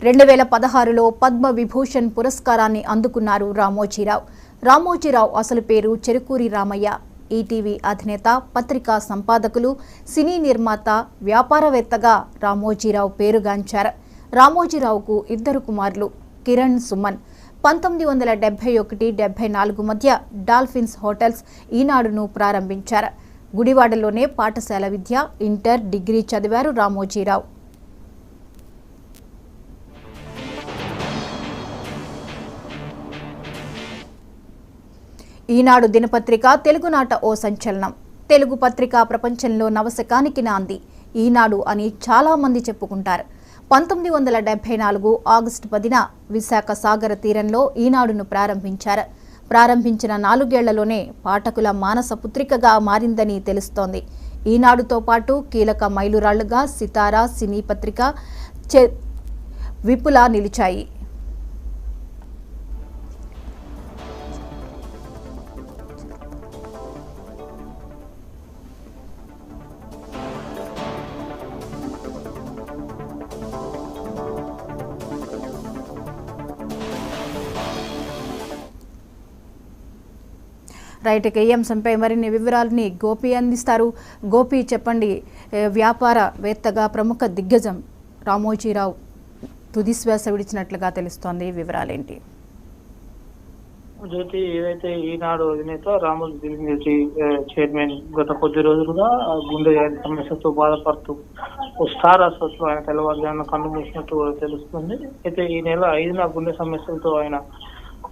2016లో పద్మ విభూషణ్ పురస్కారాన్ని అందుకున్నారు రామోజీరావు. రామోజీరావు అసలు పేరు చెరుకూరి రామయ్య. ఈటీవీ అధినేత, పత్రికా సంపాదకులు, సినీ నిర్మాత, వ్యాపారవేత్తగా రామోజీరావు పేరుగాంచారు. రామోజీరావుకు ఇద్దరు కుమారులు, కిరణ్, సుమన్. 1971-74 మధ్య డాల్ఫిన్స్ హోటల్స్, ఈనాడును ప్రారంభించారు. గుడివాడలోనే పాఠశాల విద్య, ఇంటర్, డిగ్రీ చదివారు రామోజీరావు. ఈనాడు దినపత్రిక తెలుగునాట ఓ సంచలనం. తెలుగు పత్రికా ప్రపంచంలో నవశకానికి నాంది ఈనాడు అని చాలా మంది చెప్పుకుంటారు. 1974 ఆగస్టు 10న విశాఖ సాగర తీరంలో ఈనాడును ప్రారంభించారు. ప్రారంభించిన 4 ఏళ్లలోనే పాఠకుల మానస పుత్రికగా మారిందని తెలుస్తోంది. ఈనాడుతో పాటు కీలక మైలురాళ్లుగా సితారా, సినీ పత్రిక, విపుల నిలిచాయి. రైట్, ఈ అంశంపై మరిన్ని వివరాలని గోపి అందిస్తారు. గోపి, చెప్పండి. వ్యాపారవేత్తగా ప్రముఖ దిగ్గజం రామోజీరావు తుదిశ్వాస విడిచినట్లుగా తెలుస్తోంది. వివరాలేంటి? జ్యోతి, ఏదైతే ఈనాడు అధినేత రామోజీ చైర్మన్ గత కొద్ది రోజులుగా గుండె వ్యాధి సమస్యతో బాధపడుతూ ఓ స్టార్ ఆసుపత్రిలో ఆయన తెల్లవారుజామున కన్ను మూసినట్టు తెలుస్తుంది. అయితే ఈ నెల 5న గుండె సమస్యలతో ఆయన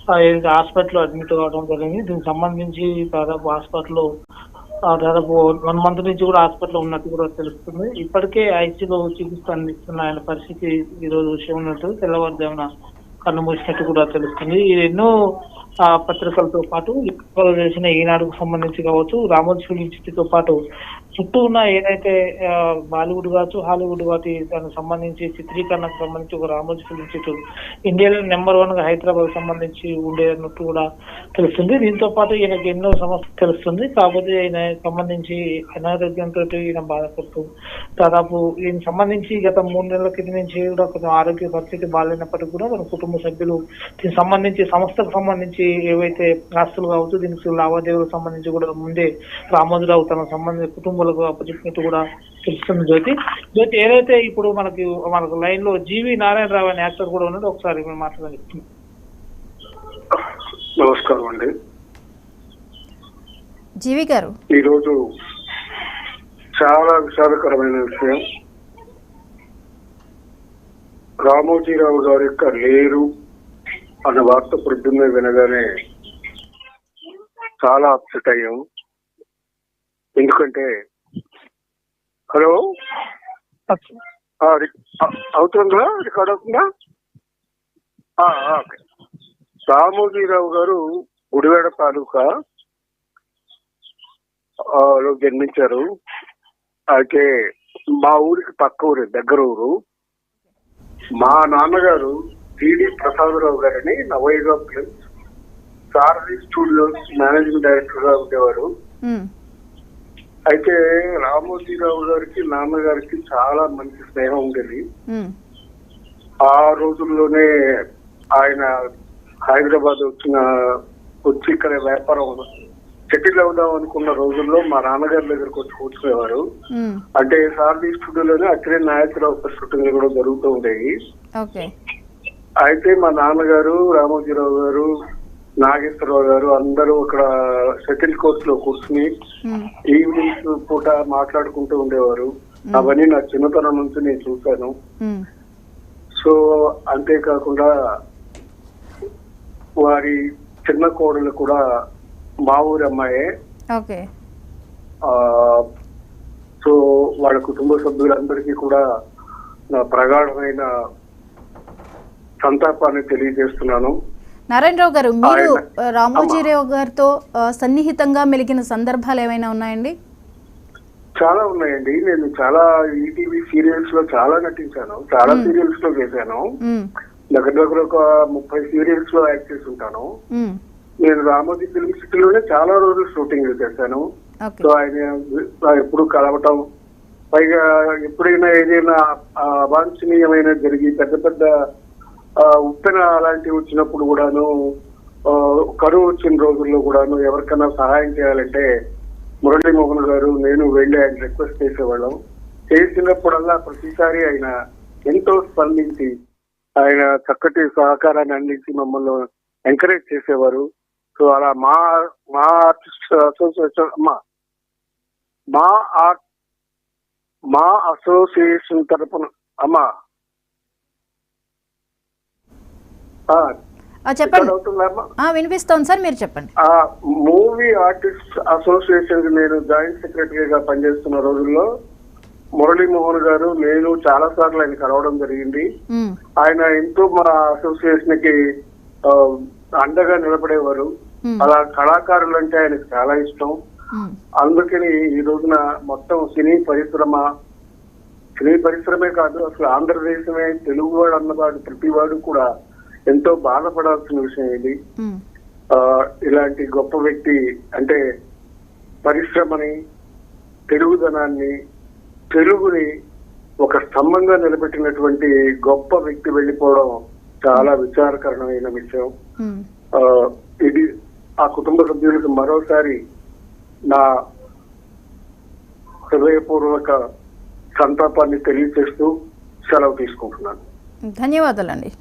హాస్పిటల్లో అడ్మిట్ కావడం జరిగింది. దీనికి సంబంధించి దాదాపు హాస్పిటల్లో దాదాపు 1 మంత్ నుంచి కూడా హాస్పిటల్లో ఉన్నట్టు కూడా తెలుస్తుంది. ఇప్పటికే ఐసీలో చికిత్స అందిస్తున్న ఆయన పరిస్థితి ఈ రోజు విషయం ఉన్నట్టు తెల్లవారుజామున కన్ను మూసినట్టు కూడా తెలుస్తుంది. ఇది ఎన్నో పత్రికలతో పాటు ఇక్కడ చేసిన ఈనాడుకు సంబంధించి కావచ్చు, రామోజీ ఫిల్మ్ ఇన్స్టిట్యూట్తో పాటు చుట్టూ ఉన్న ఏదైతే బాలీవుడ్ కావచ్చు, హాలీవుడ్ కావచ్చు, దానికి సంబంధించి చిత్రీకరణకు సంబంధించి ఒక రామోజీ ఫిల్మ్ ఇన్స్టిట్యూట్ ఇండియాలో నెంబర్ 1 గా హైదరాబాద్ సంబంధించి ఉండేటట్టు కూడా తెలుస్తుంది. దీంతో పాటు ఈయనకి ఎన్నో సమస్యలు తెలుస్తుంది. కాకపోతే ఈయన సంబంధించి అనారోగ్యంతో ఈయన బాధపడుతూ దాదాపు ఈయన సంబంధించి గత 3 నెలల క్రితం నుంచి కూడా కొంచెం ఆరోగ్య పరిస్థితి బాగాలేనప్పటికీ కూడా మన కుటుంబ సభ్యులు దీనికి సంబంధించి సంస్థకు సంబంధించి ఏవైతే ఆస్తులు కావచ్చు, దీనికి లావాదేవీలకు సంబంధించి కూడా ముందే రామోజీరావు తన సంబంధించిన కుటుంబాలకు అప్పచెప్పినట్టు కూడా తెలుస్తుంది. జ్యోతి, ఏదైతే ఇప్పుడు మనకు లైన్ లో జీవి నారాయణరావు అనే యాక్టర్ కూడా ఉన్నాడు. ఒకసారి మేము మాట్లాడాలి. నమస్కారం అండి. జీవి గారు, ఈరోజు చాలా విషాదకరమైన విషయం. రామోజీరావు గారి యొక్క లేరు అన్న వార్త పొద్దున్నే వినగానే చాలా అప్సెట్ అయ్యాం. ఎందుకంటే హలో అవుతుందా, రికార్డ్ అవుతుందా? ఓకే. రామోజీరావు గారు గుడివాడ తాలూకా లో జన్మించారు. అయితే మా ఊరికి పక్క ఊరు, దగ్గర ఊరు. మా నాన్నగారు టిడి ప్రసాదరావు గారని నవయుగ ఫిల్మ్స్, సారథి స్టూడియోస్ మేనేజింగ్ డైరెక్టర్ గా ఉండేవారు. అయితే రామోజీరావు గారికి నాన్నగారికి చాలా మంచి స్నేహం ఉండేది. ఆ రోజుల్లోనే ఆయన హైదరాబాద్ వచ్చి ఇక్కడ వ్యాపారం సెటిల్ అవుదాం అనుకున్న రోజుల్లో మా నాన్నగారి దగ్గరకు వచ్చి కూర్చునేవారు. అంటే సారథి స్టూడియోలోనే అక్కడే నాయకరావు షూటింగ్ కూడా జరుగుతూ ఉండేవి. అయితే మా నాన్నగారు, రామోజీరావు గారు, నాగేశ్వరరావు గారు అందరూ అక్కడ షటిల్ కోర్ట్ లో కూర్చుని ఈవినింగ్స్ పూట మాట్లాడుకుంటూ ఉండేవారు. అవన్నీ నా చిన్నతనం నుంచి నేను చూశాను. సో అంతేకాకుండా వారి చిన్న కోడలు కూడా మా ఊరి అమ్మాయే. సో వాళ్ళ కుటుంబ సభ్యులందరికీ కూడా నా ప్రగాఢమైన సంతాపాన్ని తెలియజేస్తున్నాను. నారాయణరావు గారు, మీరు రామోజీరావు గారితో సన్నిహితంగా మెలిగిన సందర్భాలు ఏమైనా ఉన్నాయండి? చాలా ఉన్నాయండి. నేను చాలా ఈటీవీ సీరియల్స్ లో చాలా నటించాను, చాలా సీరియల్స్ లో చేశాను. దగ్గర ఒక 30 సీరియల్స్ లో యాక్ట్ చేసి ఉంటాను. నేను రామోజీ ఫిల్మ్ సిటీలోనే చాలా రోజులు షూటింగ్ చేశాను. సో ఆయన ఎప్పుడు కలవటం, పైగా ఎప్పుడైనా ఏదైనా అవాంఛనీయమైన జరిగి పెద్ద పెద్ద ఉప్పెన అలాంటివి వచ్చినప్పుడు కూడాను, కరువు వచ్చిన రోజుల్లో కూడాను ఎవరికైనా సహాయం చేయాలంటే మురళీమోహన్ గారు నేను వెళ్ళి ఆయన రిక్వెస్ట్ చేసేవాళ్ళం. చేసినప్పుడల్లా ప్రతిసారి ఆయన ఎంతో స్పందించి ఆయన చక్కటి సహకారాన్ని అందించి మమ్మల్ని ఎంకరేజ్ చేసేవారు. సో అలా మా ఆర్టిస్ట్ అసోసియేషన్ మా అసోసియేషన్ తరపున చెప్పండి. వినిపిస్తోంది సార్, మీరు చెప్పండి. మూవీ ఆర్టిస్ట్ అసోసియేషన్ నేను జాయింట్ సెక్రటరీగా పనిచేస్తున్న రోజుల్లో మురళీమోహన్ గారు నేను చాలా సార్లు ఆయన కలవడం జరిగింది. ఆయన ఎంతో మా అసోసియేషన్ కి అండగా నిలబడేవారు. అలా కళాకారులు అంటే ఆయనకు చాలా ఇష్టం. అందుకని ఈ రోజున మొత్తం సినీ పరిశ్రమే కాదు, అసలు ఆంధ్రదేశమే, తెలుగు వాడు అన్నవాడు ప్రతి వాడు కూడా ఎంతో బాధపడాల్సిన విషయం ఇది. ఇలాంటి గొప్ప వ్యక్తి అంటే పరిశ్రమని, తెలుగుదనాన్ని, తెలుగుని ఒక స్తంభంగా నిలబెట్టినటువంటి గొప్ప వ్యక్తి వెళ్ళిపోవడం చాలా విచారకరమైన విషయం. ఇది ఆ కుటుంబ సభ్యులకు మరోసారి నా హృదయపూర్వక సంతాపాన్ని తెలియజేస్తూ సెలవు తీసుకుంటున్నాను. ధన్యవాదాలండి.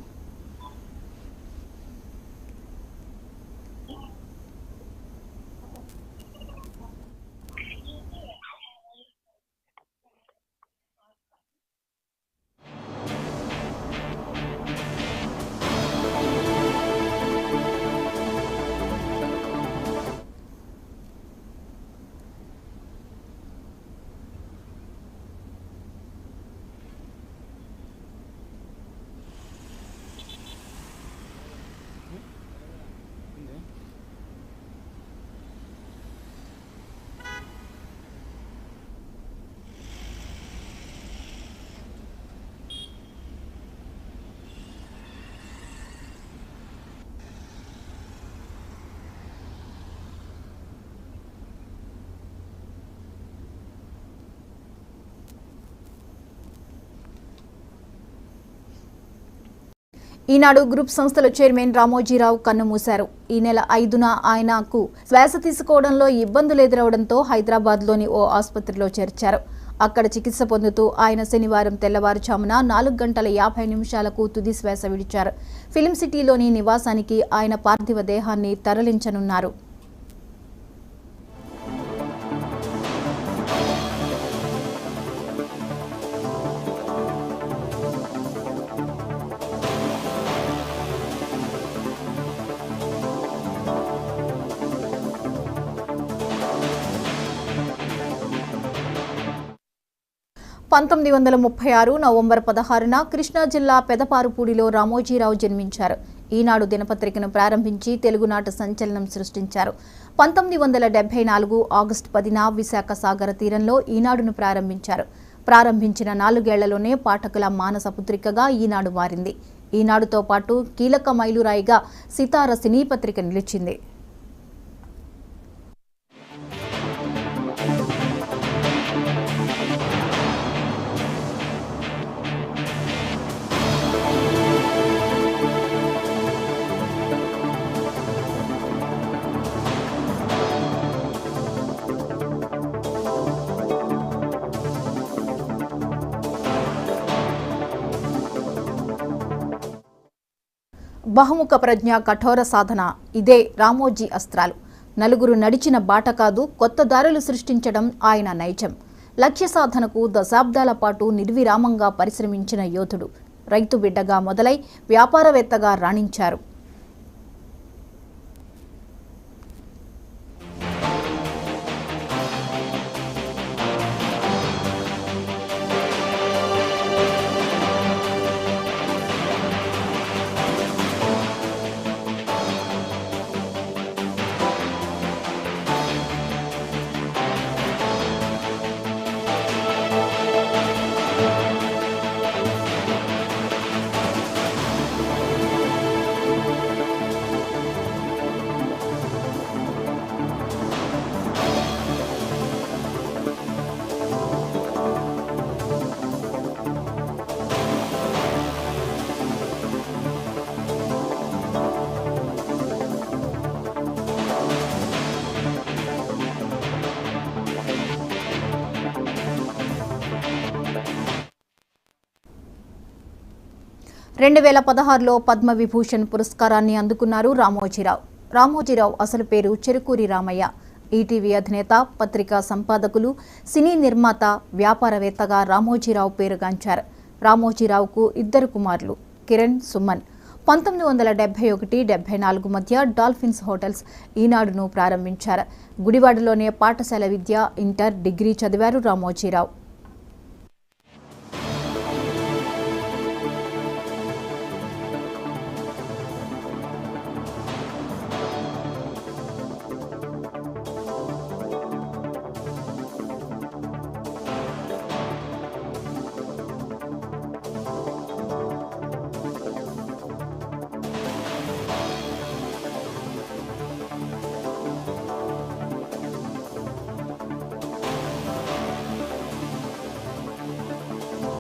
ఈనాడు గ్రూప్ సంస్థల చైర్మన్ రామోజీరావు కన్నుమూశారు. ఈ నెల 5న ఆయనకు శ్వాస తీసుకోవడంలో ఇబ్బందులు ఎదురవడంతో హైదరాబాద్లోని ఓ ఆసుపత్రిలో చేర్చారు. అక్కడ చికిత్స పొందుతూ ఆయన శనివారం తెల్లవారుజామున 4:50 తుది శ్వాస విడిచారు. ఫిల్మ్ సిటీలోని నివాసానికి ఆయన పార్థివ దేహాన్ని తరలించనున్నారు. నవంబర్ 16న కృష్ణా జిల్లా పెదపారుపూడిలో రామోజీరావు జన్మించారు. ఈనాడు దినపత్రికను ప్రారంభించి తెలుగునాట సంచలనం సృష్టించారు. 1974 ఆగస్టు 10న విశాఖ సాగర తీరంలో ఈనాడును ప్రారంభించారు. ప్రారంభించిన 4 ఏళ్లలోనే పాఠకుల మానస పుత్రికగా ఈనాడు మారింది. ఈనాడుతో పాటు కీలక మైలురాయిగా సితార సినీ పత్రిక నిలిచింది. బహుముఖ ప్రజ్ఞ, కఠోర సాధన, ఇదే రామోజీ అస్త్రాలు. నలుగురు నడిచిన బాట కాదు, కొత్త దారులు సృష్టించడం ఆయన నైజం. లక్ష్య సాధనకు దశాబ్దాల పాటు నిర్విరామంగా పరిశ్రమించిన యోధుడు. రైతు బిడ్డగా మొదలై వ్యాపారవేత్తగా రాణించారు. 2016లో పద్మవిభూషణ్ పురస్కారాన్ని అందుకున్నారు రామోజీరావు. రామోజీరావు అసలు పేరు చెరుకూరి రామయ్య. ఈటీవీ అధినేత, పత్రికా సంపాదకులు, సినీ నిర్మాత, వ్యాపారవేత్తగా రామోజీరావు పేరుగాంచారు. రామోజీరావుకు 2 కుమారులు, కిరణ్, సుమన్. 1971-74 మధ్య డాల్ఫిన్స్ హోటల్స్ ఈనాడును ప్రారంభించారు. గుడివాడలోనే పాఠశాల విద్య, ఇంటర్, డిగ్రీ చదివారు రామోజీరావు.